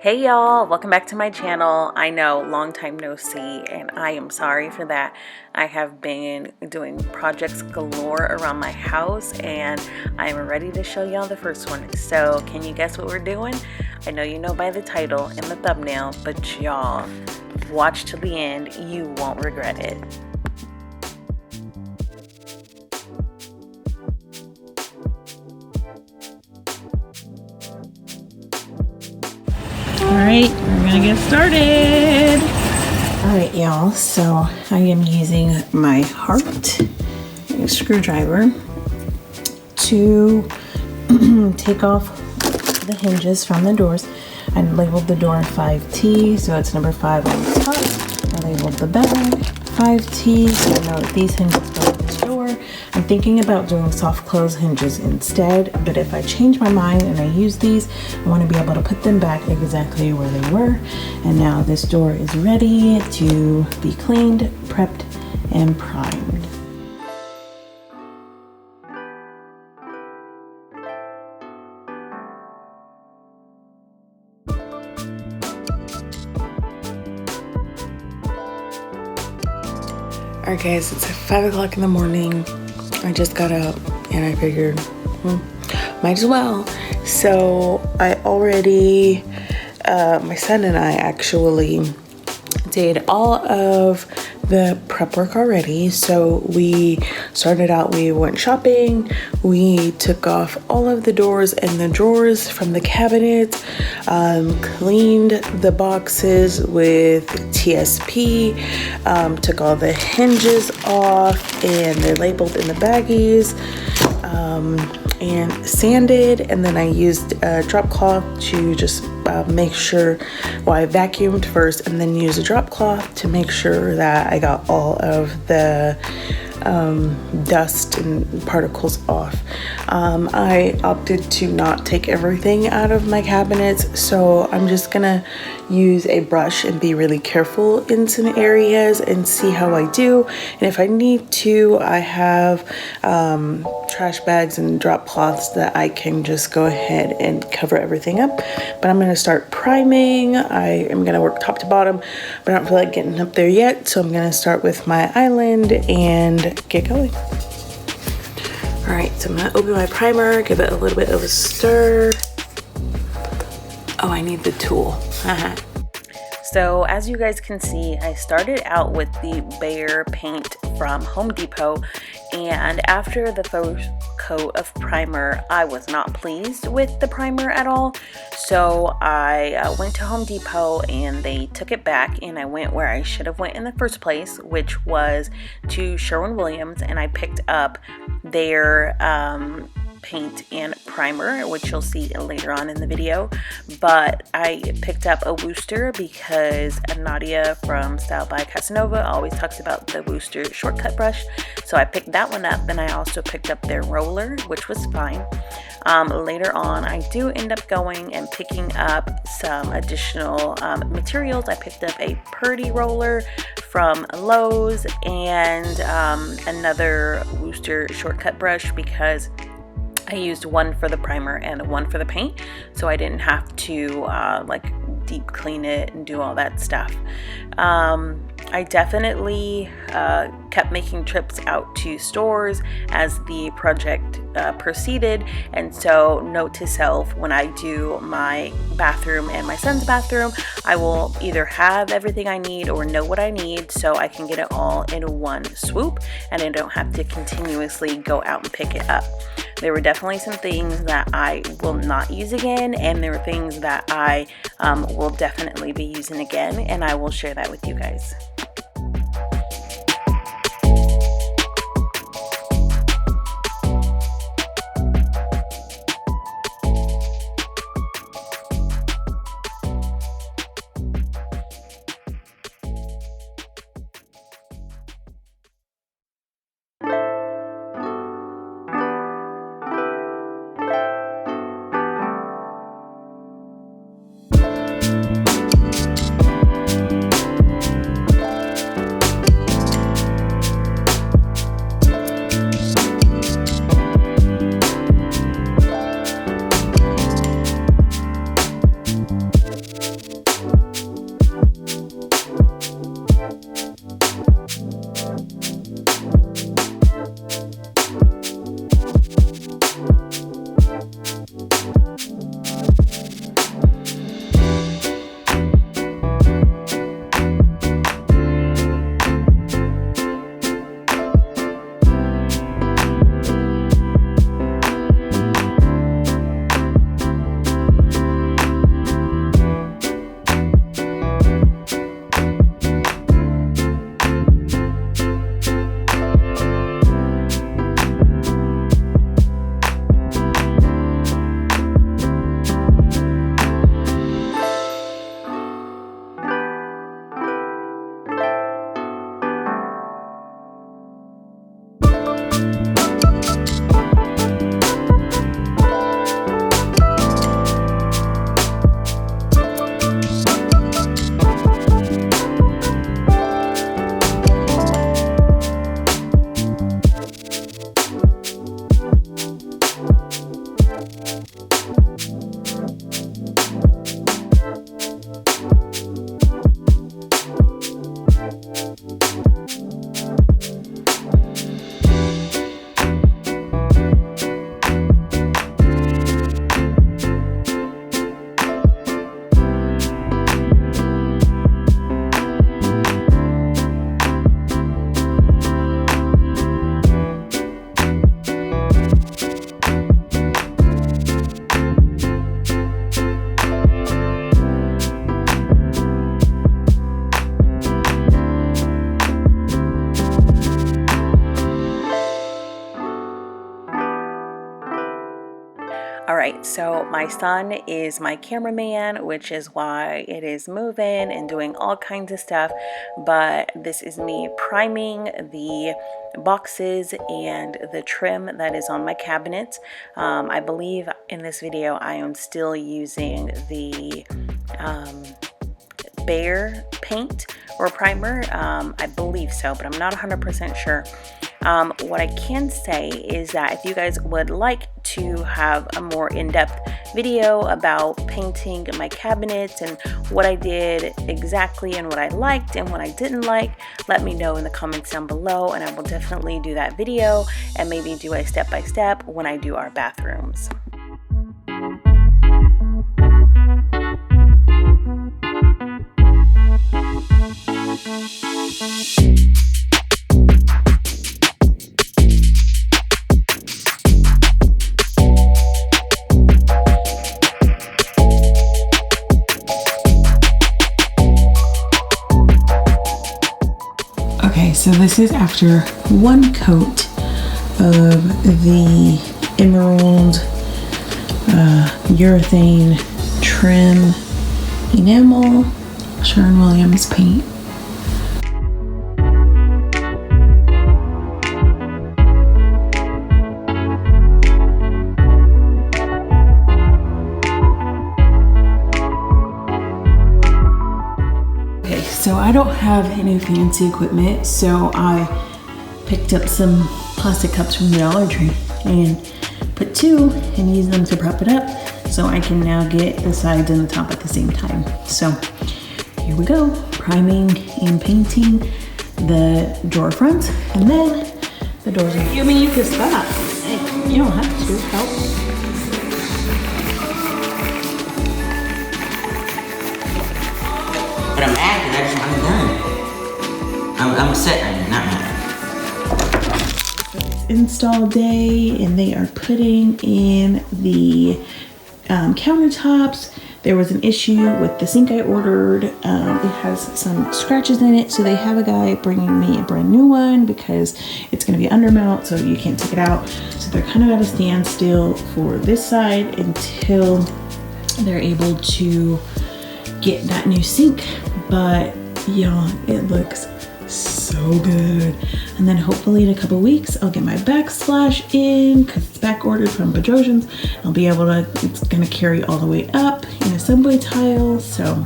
Hey y'all, welcome back to my channel. I know, long time no see, and I am sorry for that. I have been doing projects galore around my house, and I am ready to show y'all the first one. So can you guess what we're doing? I know you know by the title and the thumbnail, but y'all, watch till the end. You won't regret it. Alright, we're gonna get started. Alright y'all, so I am using my heart screwdriver to take off the hinges from the doors. I labeled the door 5T, so it's number 5 on the top. I labeled the back 5T, so I know that these hinges go with this door. I'm thinking about doing soft close hinges instead, but if I change my mind and I use these, I want to be able to put them back exactly where they were. And now this door is ready to be cleaned, prepped, and primed. Alright guys, it's 5 o'clock in the morning. I just got up and I figured, might as well. So I already, my son and I actually did all of the prep work already. So we started out, we went shopping, we took off all of the doors and the drawers from the cabinets, cleaned the boxes with TSP, took all the hinges off and they're labeled in the baggies, and sanded, and then I used a drop cloth to just make sure, well, I vacuumed first and then used a drop cloth to make sure that I got all of the dust and particles off. I opted to not take everything out of my cabinets, so I'm just gonna use a brush and be really careful in some areas and see how I do. And if I need to, I have trash bags and drop cloths that I can just go ahead and cover everything up. But I'm gonna start priming. I am gonna work top to bottom, but I don't feel like getting up there yet, so I'm gonna start with my island and get going. All right, so I'm gonna open my primer, give it a little bit of a stir. Oh, I need the tool. So as you guys can see, I started out with the Bear paint from Home Depot, and after the first coat of primer, I was not pleased with the primer at all. So I went to Home Depot and they took it back, and I went where I should have went in the first place, which was to Sherwin-Williams, and I picked up their paint and primer, which you'll see later on in the video. But I picked up a Wooster because Nadia from Style by Casanova always talks about the Wooster shortcut brush, so I picked that one up, and I also picked up their roller, which was fine. Later on, I do end up going and picking up some additional materials. I picked up a Purdy roller from Lowe's and another Wooster shortcut brush because I used one for the primer and one for the paint, so I didn't have to like deep clean it and do all that stuff. I definitely kept making trips out to stores as the project proceeded, and so note to self, when I do my bathroom and my son's bathroom, I will either have everything I need or know what I need so I can get it all in one swoop and I don't have to continuously go out and pick it up. There were definitely some things that I will not use again, and there are things that I will definitely be using again, and I will share that with you guys. So my son is my cameraman, which is why it is moving and doing all kinds of stuff. But this is me priming the boxes and the trim that is on my cabinets. I believe in this video I am still using the Behr paint or primer. I believe so, but I'm not 100% sure. What I can say is that if you guys would like to have a more in-depth video about painting my cabinets and what I did exactly and what I liked and what I didn't like, let me know in the comments down below, and I will definitely do that video and maybe do a step-by-step when I do our bathrooms. Okay, so this is after one coat of the emerald urethane trim enamel Sherwin-Williams paint. So I don't have any fancy equipment, so I picked up some plastic cups from the Dollar Tree and put two and used them to prop it up so I can now get the sides and the top at the same time. So here we go, priming and painting the drawer fronts, and then the doors. I mean, you can stop. You don't have to help. But I'm mad because I just want it done. I'm upset, I mean, not mad. It's install day and they are putting in the countertops. There was an issue with the sink I ordered. It has some scratches in it, so they have a guy bringing me a brand new one because it's going to be undermount, so you can't take it out. So they're kind of at a standstill for this side until they're able to get that new sink. But yeah, it looks so good. And then hopefully in a couple weeks I'll get my backsplash in because it's back ordered from Bedrosians. I'll be able to, it's gonna carry all the way up in a subway tile. So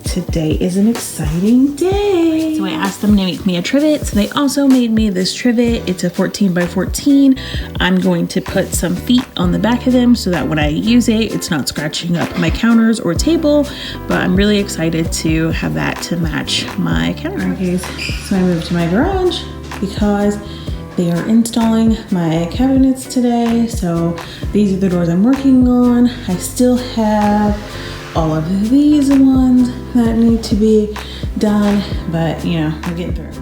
today is an exciting day. So I asked them to make me a trivet. So they also made me this trivet. It's a 14 by 14. I'm going to put some feet on the back of them so that when I use it, it's not scratching up my counters or table. But I'm really excited to have that to match my counter. Okay, so I moved to my garage because they are installing my cabinets today. So these are the doors I'm working on. I still have all of these ones that need to be done, but you know, we're getting through.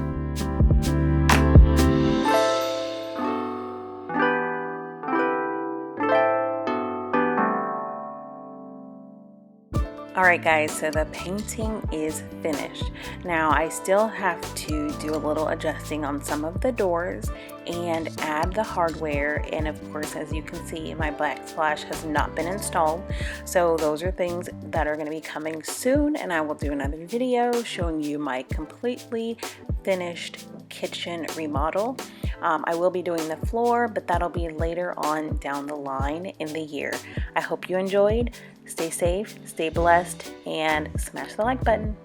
Alright guys, so the painting is finished. Now I still have to do a little adjusting on some of the doors and add the hardware, and of course, as you can see, my backsplash has not been installed. So those are things that are going to be coming soon, and I will do another video showing you my completely finished kitchen remodel. I will be doing the floor, but that'll be later on down the line in the year. I hope you enjoyed. Stay safe, stay blessed, and smash the like button.